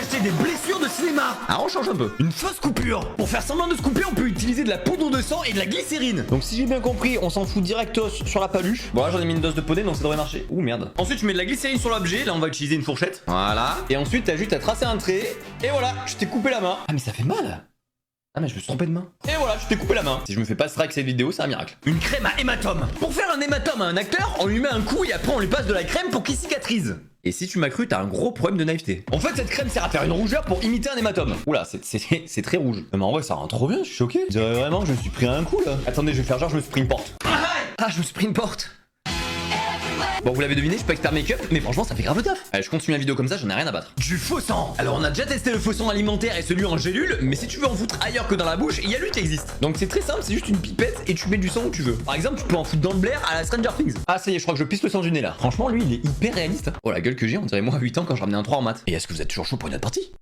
acheté des blessures de cinéma. Ah, on change un peu. Une fausse coupure. Pour faire semblant de se couper, on peut utiliser de la poudre de sang et de la glycérine. Donc si j'ai bien compris, on s'en fout directos sur la paluche. Bon là j'en ai mis une dose de poney donc ça devrait marcher. Ouh merde. Ensuite tu mets de la glycérine sur l'objet, là on va utiliser une fourchette. Voilà. Et ensuite t'as juste à tracer un trait. Et voilà, je t'ai coupé la main. Ah mais ça fait mal. Ah mais je me suis trompé de main. Et voilà, je t'ai coupé la main. Si je me fais pas strike cette vidéo, c'est un miracle. Une crème à hématome. Pour faire un hématome à un acteur, on lui met un coup et après on lui passe de la crème pour qu'il cicatrise. Et si tu m'as cru, t'as un gros problème de naïveté. En fait, cette crème sert à faire une rougeur pour imiter un hématome. Oula, c'est très rouge. Mais en vrai, ça rend trop bien, je suis choqué. Je dirais vraiment que je me suis pris un coup là. Attendez, je vais faire genre, je me suis pris une porte. Ah, je me suis pris une porte. Bon, vous l'avez deviné, je suis pas expert make-up, mais franchement, ça fait grave le taf. Allez, je continue la vidéo comme ça, j'en ai rien à battre. Du faux sang. Alors, on a déjà testé le faux sang alimentaire et celui en gélule, mais si tu veux en foutre ailleurs que dans la bouche, il y a lui qui existe. Donc, c'est très simple, c'est juste une pipette et tu mets du sang où tu veux. Par exemple, tu peux en foutre dans le blaire à la Stranger Things. Ah, ça y est, je crois que je pisse le sang du nez là. Franchement, lui, il est hyper réaliste. Oh, la gueule que j'ai, on dirait moi à 8 ans quand je ramenais un 3 en maths. Et est-ce que vous êtes toujours chaud pour une autre partie?